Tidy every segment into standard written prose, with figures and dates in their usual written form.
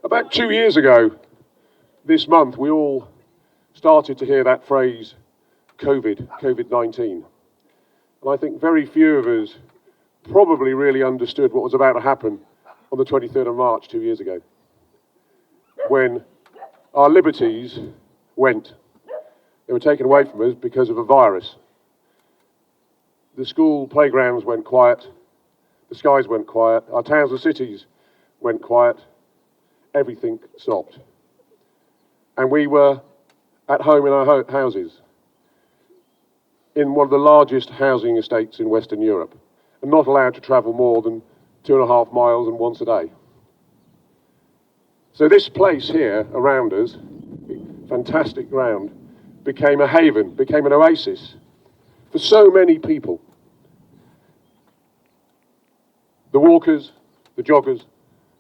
About 2 years ago, this month, we all started to hear that phrase, COVID-19. And I think very few of us probably really understood what was about to happen on the 23rd of March 2 years ago, when our liberties went. They were taken away from us because of a virus. The school playgrounds went quiet, the skies went quiet, our towns and cities went quiet, everything stopped. And we were at home in our houses, in one of the largest housing estates in Western Europe, and not allowed to travel more than 2.5 miles and once a day. So this place here around us, fantastic ground, became a haven, became an oasis for so many people. The walkers, the joggers,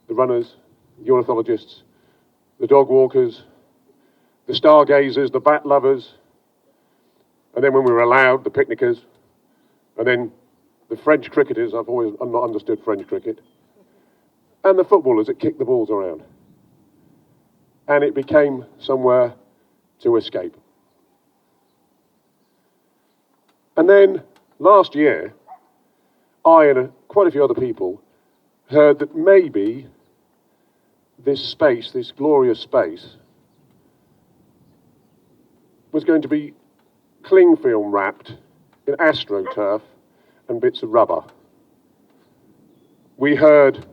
the runners, the ornithologists, the dog walkers, the stargazers, the bat lovers, and then when we were allowed, the picnickers, and then the French cricketers, I've not understood French cricket, and the footballers that kicked the balls around. And it became somewhere to escape. And then last year, I and quite a few other people heard that maybe this space, this glorious space, was going to be cling film wrapped in astroturf and bits of rubber. We heard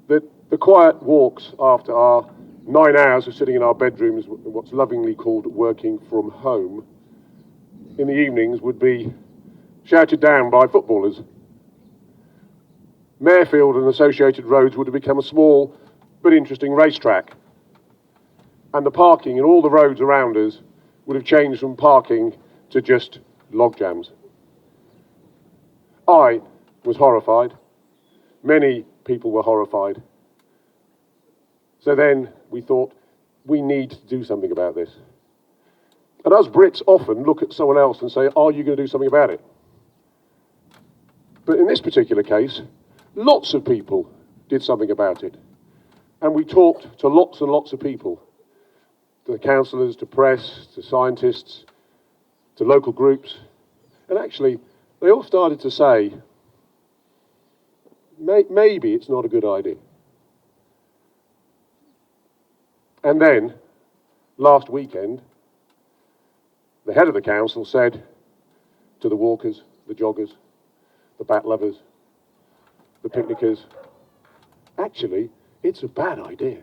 that the quiet walks after our 9 hours of sitting in our bedrooms, what's lovingly called working from home, in the evenings would be shouted down by footballers. Mayfield and associated roads would have become a small but interesting racetrack. And the parking in all the roads around us would have changed from parking to just log jams. I was horrified. Many people were horrified. So then we thought, we need to do something about this. And us Brits often look at someone else and say, are you going to do something about it? But in this particular case, lots of people did something about it. And we talked to lots and lots of people, to councillors, to press, to scientists, to local groups. And actually, they all started to say, maybe it's not a good idea. And then, last weekend, the head of the council said to the walkers, the joggers, the bat lovers, the picnickers, actually, it's a bad idea.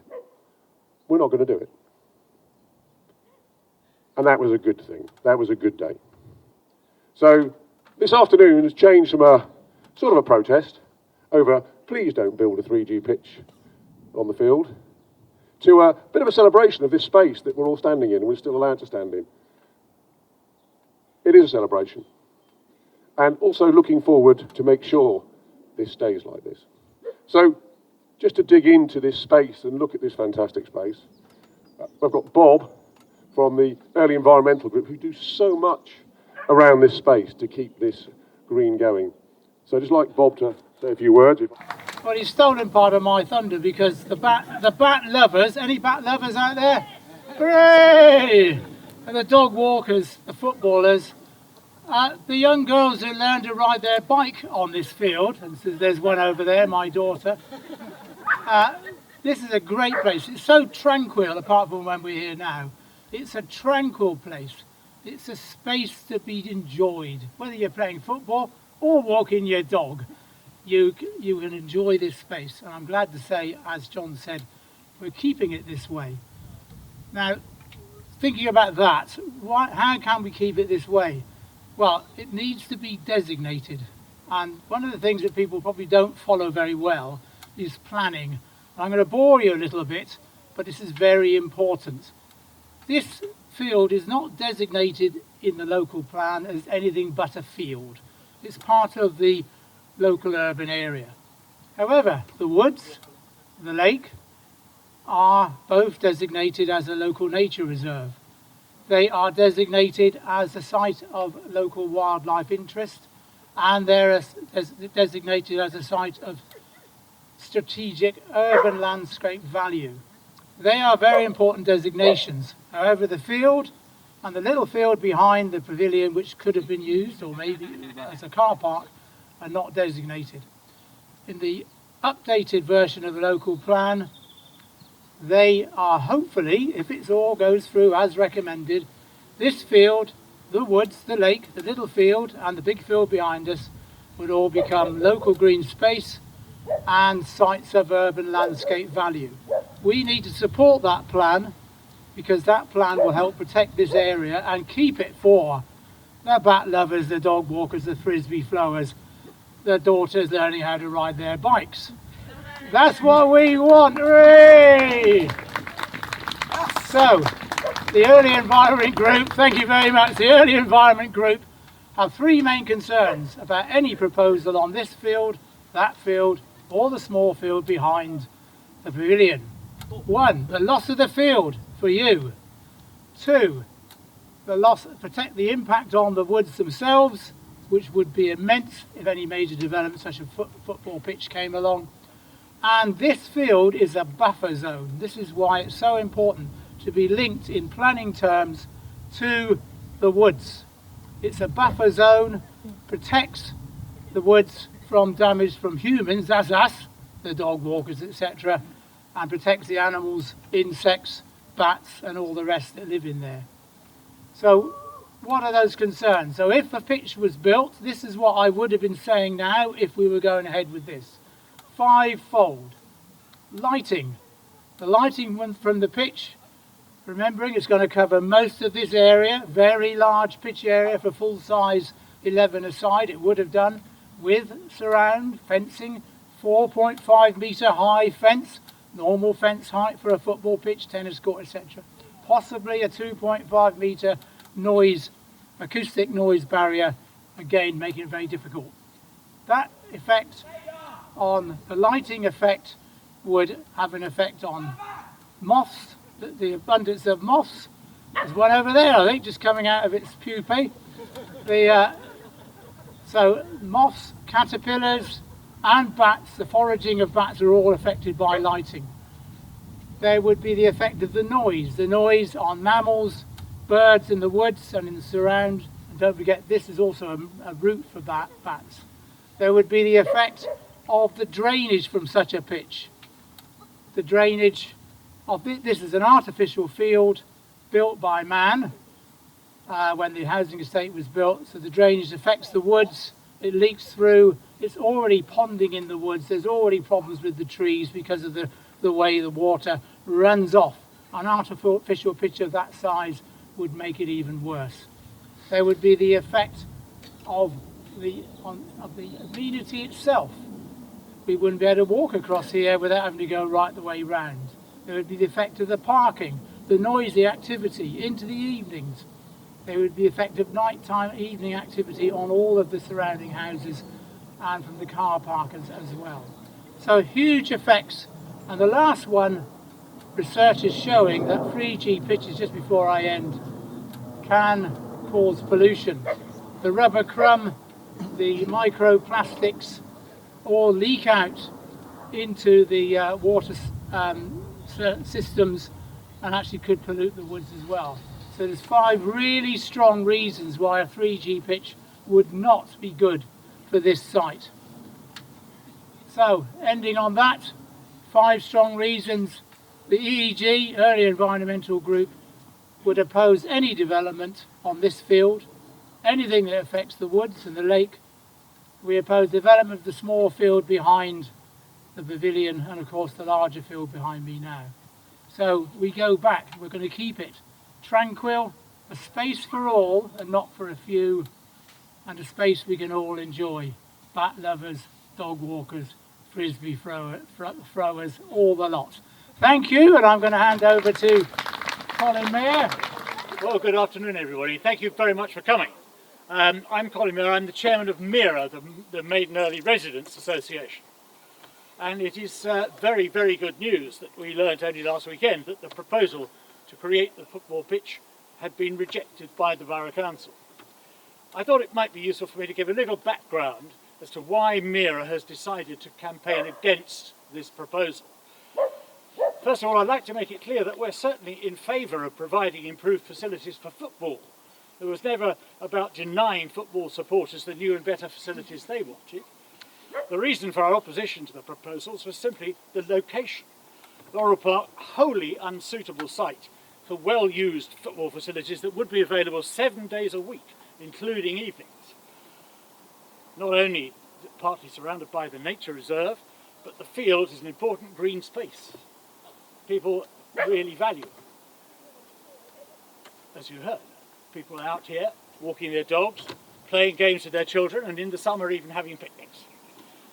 We're not going to do it. And that was a good thing. That was a good day. So this afternoon has changed from a sort of a protest over, please don't build a 3G pitch on the field, to a bit of a celebration of this space that we're all standing in and we're still allowed to stand in. It is a celebration. And also looking forward to make sure this stays like this. So, just to dig into this space and look at this fantastic space, I've got Bob from the Earley Environmental Group who do so much around this space to keep this green going. So I'd just like Bob to say a few words. Well, he's stolen part of my thunder because the bat lovers, any bat lovers out there? Hooray! And the dog walkers, the footballers, the young girls who learn to ride their bike on this field, and so there's one over there, my daughter. This is a great place. It's so tranquil, apart from when we're here now. It's a tranquil place. It's a space to be enjoyed. Whether you're playing football or walking your dog, you can enjoy this space. And I'm glad to say, as John said, we're keeping it this way. Now, thinking about that, how can we keep it this way? Well, it needs to be designated. And one of the things that people probably don't follow very well is planning. I'm going to bore you a little bit, but this is very important. This field is not designated in the local plan as anything but a field. It's part of the local urban area. However, the woods, the lake, are both designated as a local nature reserve. They are designated as a site of local wildlife interest, and they're designated as a site of strategic urban landscape value. They are very important designations. However, the field and the little field behind the pavilion, which could have been used or maybe as a car park, are not designated. In the updated version of the local plan, they are hopefully, if it all goes through as recommended, this field, the woods, the lake, the little field and the big field behind us would all become local green space and sites of urban landscape value. We need to support that plan because that plan will help protect this area and keep it for the bat lovers, the dog walkers, the frisbee throwers, the daughters learning how to ride their bikes. That's what we want, hooray! So, the Earley Environment Group, thank you very much, the Earley Environment Group have three main concerns about any proposal on this field, that field, or the small field behind the pavilion. 1, the loss of the field for you. 2, protect the impact on the woods themselves, which would be immense if any major development such as a football pitch came along. And this field is a buffer zone. This is why it's so important to be linked in planning terms to the woods. It's a buffer zone, protects the woods from damage from humans, as us, the dog walkers, etc., and protects the animals, insects, bats, and all the rest that live in there. So, what are those concerns? So if a pitch was built, this is what I would have been saying now if we were going ahead with this. 5-fold. Lighting. The lighting from the pitch, remembering it's going to cover most of this area, very large pitch area for full size 11 aside, it would have done, with surround fencing, 4.5 metre high fence, normal fence height for a football pitch, tennis court, etc. Possibly a 2.5 metre acoustic noise barrier, again making it very difficult. That effect on the lighting effect would have an effect on moths, the abundance of moths. There's one over there, I think, just coming out of its pupae. So moths, caterpillars and bats, the foraging of bats are all affected by lighting. There would be the effect of the noise on mammals, birds in the woods and in the surround. And don't forget, this is also a route for bats. There would be the effect of the drainage from such a pitch. The drainage of this is an artificial field built by man when the housing estate was built. So the drainage affects the woods, it leaks through, it's already ponding in the woods, there's already problems with the trees because of the way the water runs off. An artificial pitch of that size would make it even worse. There would be the effect of the amenity itself. We wouldn't be able to walk across here without having to go right the way round. There would be the effect of the parking, the noisy activity into the evenings. There would be the effect of nighttime evening activity on all of the surrounding houses and from the car park as well. So huge effects. And the last one, research is showing that 3G pitches, just before I end, can cause pollution. The rubber crumb, the microplastics all leak out into the water systems and actually could pollute the woods as well. So there's 5 really strong reasons why a 3G pitch would not be good for this site. So ending on that, 5 strong reasons. The EEG, Early Environmental Group, would oppose any development on this field, anything that affects the woods and the lake. We oppose development of the small field behind the pavilion and of course the larger field behind me now. So we go back, we're going to keep it tranquil, a space for all and not for a few, and a space we can all enjoy. Bat lovers, dog walkers, frisbee throwers, all the lot. Thank you, and I'm going to hand over to Colin Mair. Well, good afternoon everybody. Thank you very much for coming. I'm Colin Mair, I'm the chairman of MERA, the Maiden Early Residents Association. And it is very, very good news that we learnt only last weekend that the proposal to create the football pitch had been rejected by the Borough Council. I thought it might be useful for me to give a little background as to why MERA has decided to campaign against this proposal. First of all, I'd like to make it clear that we're certainly in favour of providing improved facilities for football. It was never about denying football supporters the new and better facilities they wanted. The reason for our opposition to the proposals was simply the location. Laurel Park, wholly unsuitable site for well-used football facilities that would be available 7 days a week, including evenings. Not only is it partly surrounded by the nature reserve, but the field is an important green space. People really value it. As you heard, people are out here walking their dogs, playing games with their children, and in the summer even having picnics.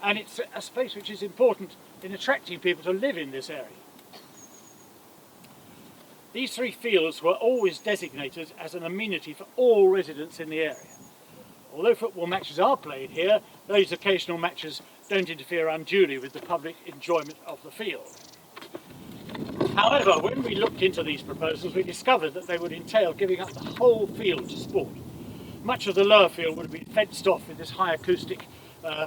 And it's a space which is important in attracting people to live in this area. These 3 fields were always designated as an amenity for all residents in the area. Although football matches are played here, those occasional matches don't interfere unduly with the public enjoyment of the field. However, when we looked into these proposals, we discovered that they would entail giving up the whole field to sport. Much of the lower field would have been fenced off with this high acoustic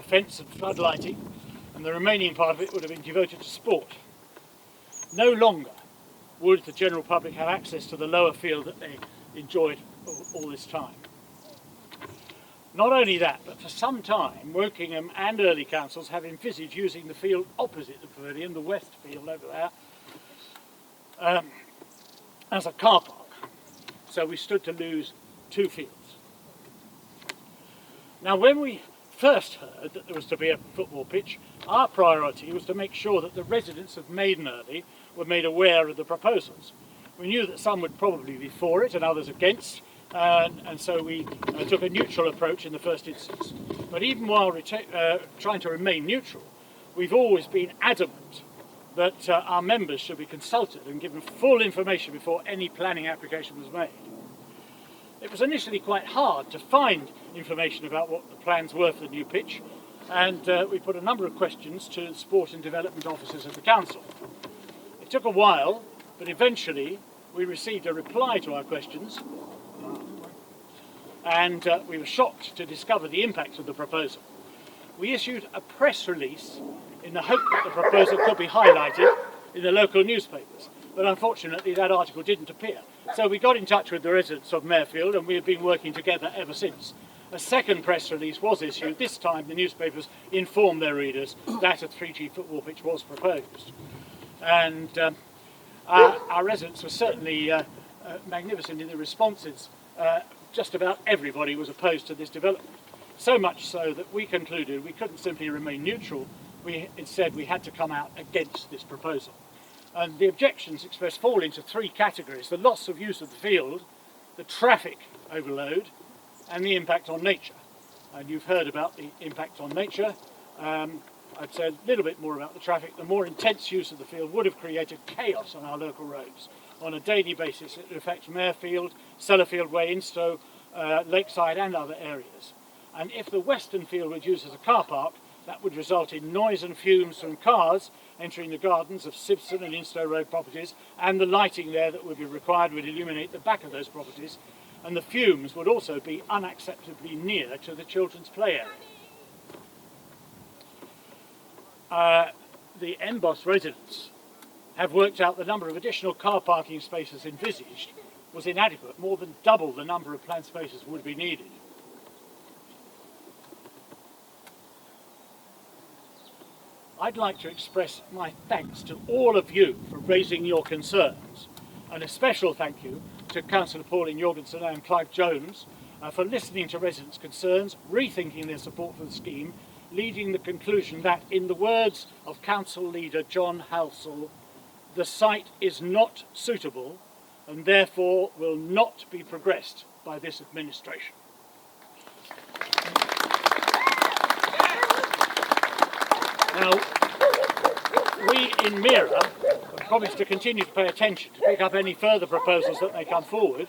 fence and floodlighting, and the remaining part of it would have been devoted to sport. No longer would the general public have access to the lower field that they enjoyed all this time. Not only that, but for some time, Wokingham and Earley councils have envisaged using the field opposite the pavilion, the west field over there, as a car park. So we stood to lose 2 fields. Now, when we first heard that there was to be a football pitch, our priority was to make sure that the residents of Maiden Earley were made aware of the proposals. We knew that some would probably be for it and others against, and so we took a neutral approach in the first instance. But even while trying to remain neutral, we've always been adamant that our members should be consulted and given full information before any planning application was made. It was initially quite hard to find information about what the plans were for the new pitch, and we put a number of questions to the sport and development officers of the council. It took a while, but eventually we received a reply to our questions, and we were shocked to discover the impact of the proposal. We issued a press release in the hope that the proposal could be highlighted in the local newspapers, but unfortunately that article didn't appear. So we got in touch with the residents of Mairfield, and we have been working together ever since. A second press release was issued. This time the newspapers informed their readers that a 3G football pitch was proposed. And our residents were certainly magnificent in the responses. Just about everybody was opposed to this development. So much so that we concluded we couldn't simply remain neutral. Instead, we had to come out against this proposal. And the objections expressed fall into 3 categories: the loss of use of the field, the traffic overload, and the impact on nature. And you've heard about the impact on nature. I'd say a little bit more about the traffic. The more intense use of the field would have created chaos on our local roads. On a daily basis, it affects Mairfield, Sellafield Way, Instow, Lakeside and other areas. And if the western field was used as a car park, that would result in noise and fumes from cars entering the gardens of Sibson and Instow Road properties, and the lighting there that would be required would illuminate the back of those properties, and the fumes would also be unacceptably near to the children's play area. The Emboss residents have worked out the number of additional car parking spaces envisaged was inadequate. More than double the number of planned spaces would be needed. I'd like to express my thanks to all of you for raising your concerns, and a special thank you to Councillor Pauline Jorgensen and Clive Jones for listening to residents' concerns, rethinking their support for the scheme, leading the conclusion that, in the words of Council Leader John Halsall, the site is not suitable and therefore will not be progressed by this administration. Now, we in MERA have promised to continue to pay attention to pick up any further proposals that may come forward,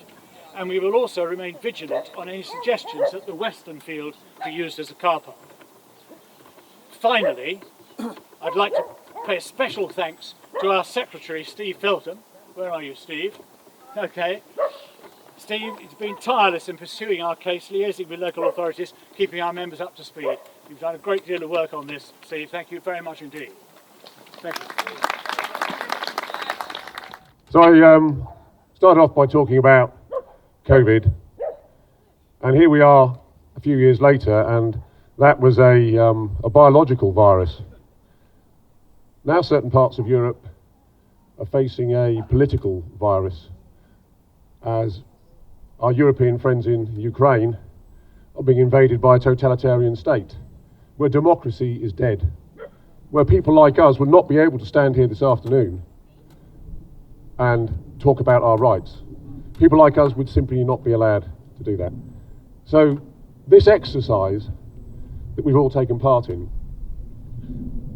and we will also remain vigilant on any suggestions that the western field be used as a car park. Finally, I'd like to pay a special thanks to our Secretary, Steve Feltham. Where are you, Steve? Okay. Steve, he's been tireless in pursuing our case, liaising with local authorities, keeping our members up to speed. You've done a great deal of work on this, Steve. Thank you very much indeed. Thank you. So I started off by talking about COVID, and here we are a few years later, and that was a biological virus. Now certain parts of Europe are facing a political virus, as our European friends in Ukraine are being invaded by a totalitarian state, where democracy is dead, where people like us would not be able to stand here this afternoon and talk about our rights. People like us would simply not be allowed to do that. So this exercise that we've all taken part in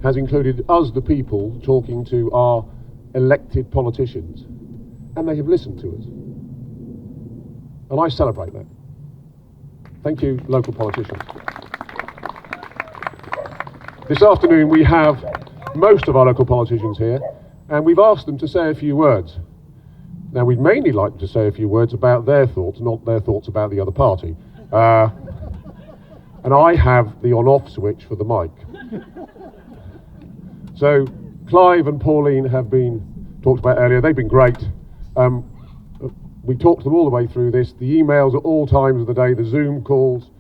has included us, the people, talking to our elected politicians, and they have listened to us. And I celebrate that. Thank you, local politicians. This afternoon we have most of our local politicians here, and we've asked them to say a few words. Now, we'd mainly like them to say a few words about their thoughts, not their thoughts about the other party. And I have the on-off switch for the mic. So, Clive and Pauline have been talked about earlier. They've been great. We talked to them all the way through this, the emails at all times of the day, the Zoom calls.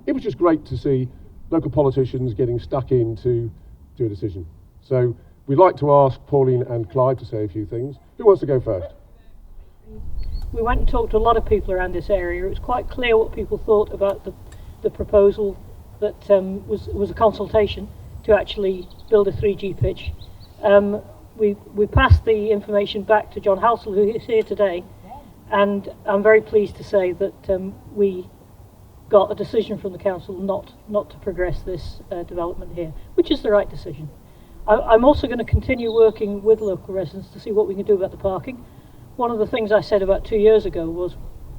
It was just great to see local politicians getting stuck in to do a decision. So we'd like to ask Pauline and Clive to say a few things. Who wants to go first? We went and talked to a lot of people around this area. It was quite clear what people thought about the proposal that was a consultation to actually build a 3G pitch. We passed the information back to John Halsall, who is here today, and I'm very pleased to say that we got a decision from the council not to progress this development here, which is the right decision. I'm also going to continue working with local residents to see what we can do about the parking. One of the things I said about 2 years ago was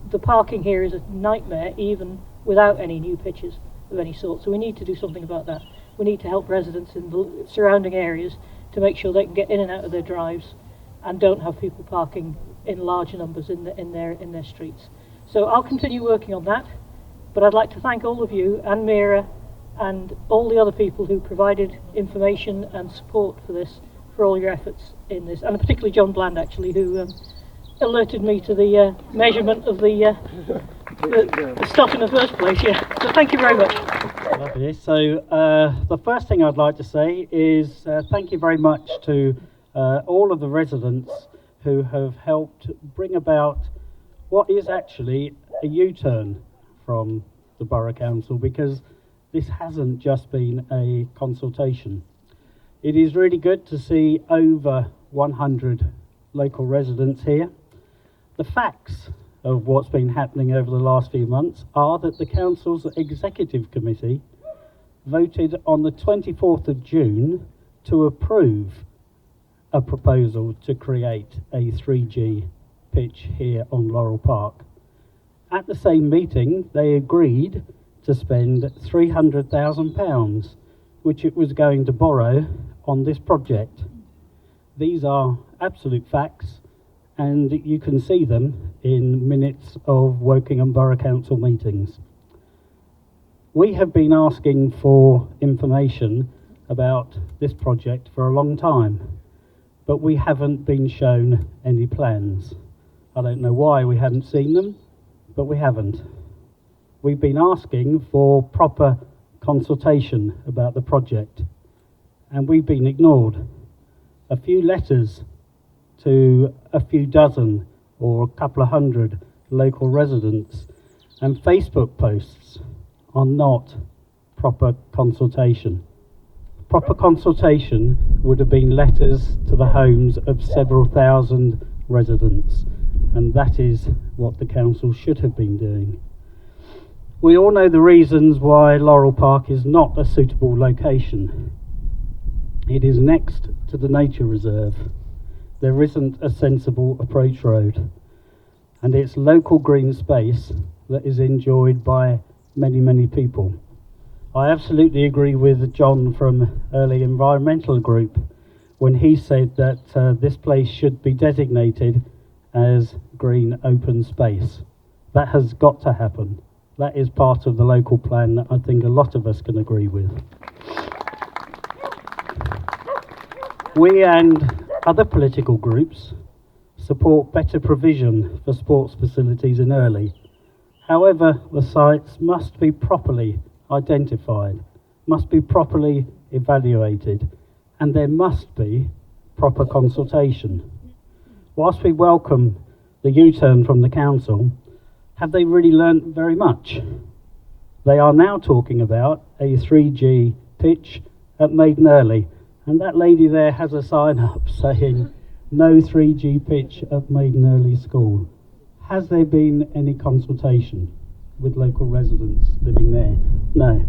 the parking here is a nightmare even without any new pitches of any sort, so we need to do something about that. We need to help residents in the surrounding areas to make sure they can get in and out of their drives and don't have people parking in large numbers in their streets. So I'll continue working on that, but I'd like to thank all of you and MERA and all the other people who provided information and support for this, for all your efforts in this, and particularly John Bland actually, who alerted me to the measurement of the stuff in the first place. Yeah, so thank you very much. Lovely. So the first thing I'd like to say is thank you very much to all of the residents who have helped bring about what is actually a U-turn from the Borough Council, because this hasn't just been a consultation. It is really good to see over 100 local residents here. The facts of what's been happening over the last few months are that the Council's Executive Committee voted on the 24th of June to approve a proposal to create a 3G pitch here on Laurel Park. At the same meeting, they agreed to spend £300,000, which it was going to borrow on this project. These are absolute facts, and you can see them in minutes of Wokingham Borough Council meetings. We have been asking for information about this project for a long time, but we haven't been shown any plans. I don't know why we haven't seen them, but we haven't. We've been asking for proper consultation about the project, and we've been ignored. A few letters to a few dozen or a couple of hundred local residents and Facebook posts are not proper consultation. Proper consultation would have been letters to the homes of several thousand residents, and that is what the council should have been doing. We all know the reasons why Laurel Park is not a suitable location. It is next to the nature reserve. There isn't a sensible approach road, and it's local green space that is enjoyed by many people. I absolutely agree with John from Earley Environmental Group when he said that this place should be designated as green open space. That has got to happen. That is part of the local plan that I think a lot of us can agree with. We and other political groups support better provision for sports facilities in Earley. However, the sites must be properly identified, must be properly evaluated, and there must be proper consultation. Whilst we welcome the U-turn from the council, have they really learnt very much? They are now talking about a 3G pitch at Maiden Earley, and that lady there has a sign up saying no 3G pitch at Maiden Earley School. Has there been any consultation with local residents living there? No.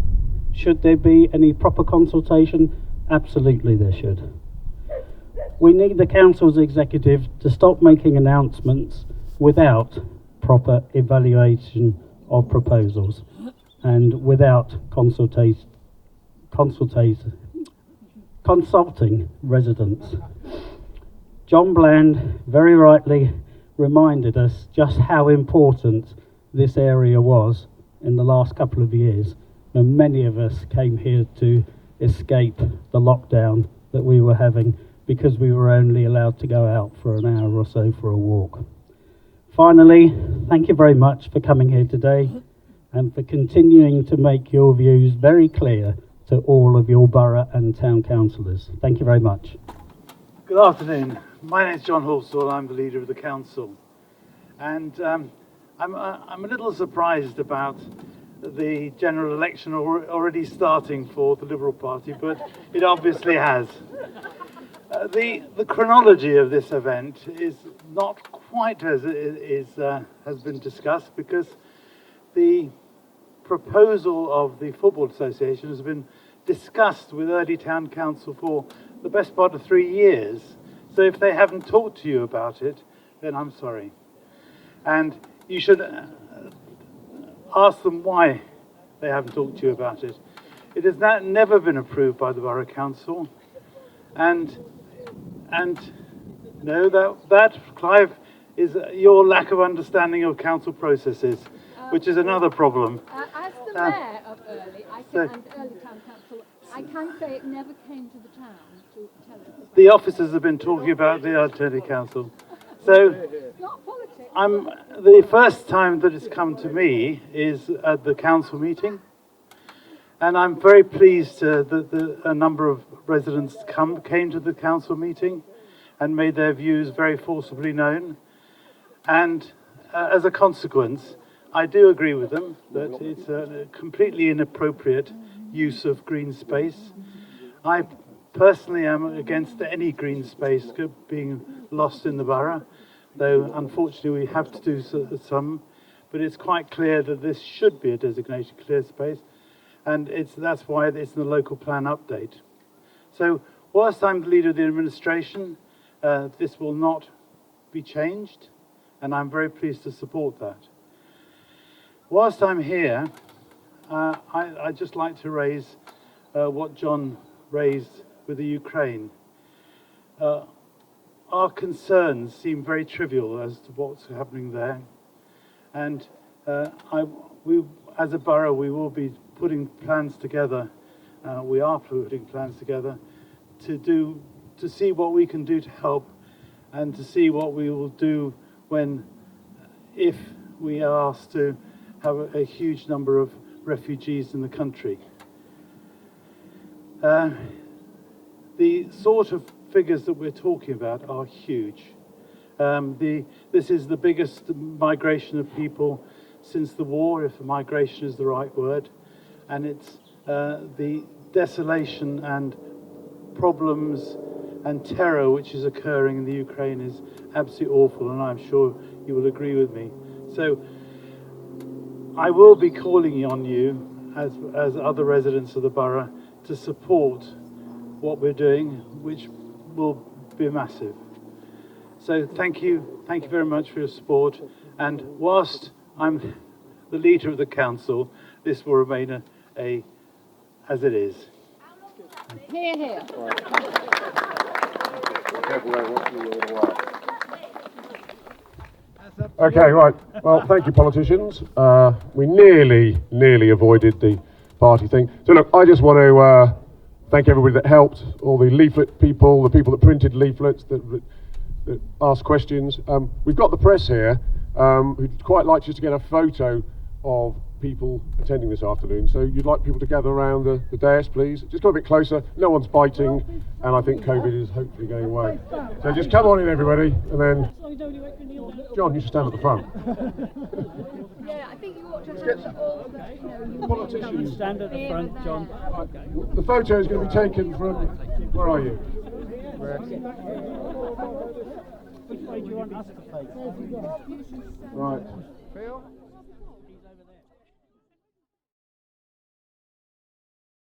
Should there be any proper consultation? Absolutely there should. We need the council's executive to stop making announcements without proper evaluation of proposals and without consulting residents. John Bland very rightly reminded us just how important this area was in the last couple of years, when many of us came here to escape the lockdown that we were having because we were only allowed to go out for an hour or so for a walk. Finally, thank you very much for coming here today and for continuing to make your views very clear to all of your borough and town councillors. Thank you very much. Good afternoon. My name is John Halsall. I'm the leader of the council, and I'm a little surprised about the general election already starting for the Liberal Party, but it obviously has. The chronology of this event is not quite as has been discussed, because the proposal of the Football Association has been discussed with Earley Town Council for the best part of 3 years. So if they haven't talked to you about it, then I'm sorry. And you should ask them why they haven't talked to you about it. It has never been approved by the Borough Council. And no, that, Clive, is your lack of understanding of council processes, which is another problem. As the Mayor of Earley, and Earley Town Council, I can say it never came to the town to tell us about. The officers have been talking about the Untitled Council. So Not politics. the first time that it's come to me is at the council meeting, and I'm very pleased that a number of residents came to the council meeting and made their views very forcibly known. And as a consequence, I do agree with them that it's a completely inappropriate use of green space. I personally am against any green space being lost in the borough, though unfortunately we have to do some, but it's quite clear that this should be a designated clear space, and that's why it's in the local plan update. So whilst I'm the leader of the administration, this will not be changed, and I'm very pleased to support that. Whilst I'm here, I'd just like to raise what John raised with the Ukraine. Our concerns seem very trivial as to what's happening there, and we, as a borough, we will be putting plans together. We are putting plans together to see what we can do to help, and to see what we will do if we are asked to have a huge number of refugees in the country. The sort of figures that we're talking about are huge. This is the biggest migration of people since the war, if migration is the right word, and it's the desolation and problems and terror which is occurring in the Ukraine is absolutely awful, and I'm sure you will agree with me. So I will be calling on you as other residents of the borough to support what we're doing, which will be massive. So thank you very much for your support, and whilst I'm the leader of the council, this will remain as it is. Hear, hear. Okay, right. Well, thank you, politicians. We nearly avoided the party thing. So look, I just want to thank everybody that helped, all the leaflet people, the people that printed leaflets, that that ask questions. We've got the press here who'd quite like just to get a photo of people attending this afternoon. So you'd like people to gather around the dais, please. Just go a bit closer. No one's biting, and I think COVID is hopefully going away. So just come on in, everybody, and then John, you should stand at the front. Yeah, I think you ought to have all the, you Politicians. Stand at the front, John. The photo is going to be taken from. Where are you? Which way do you want us to face? Right.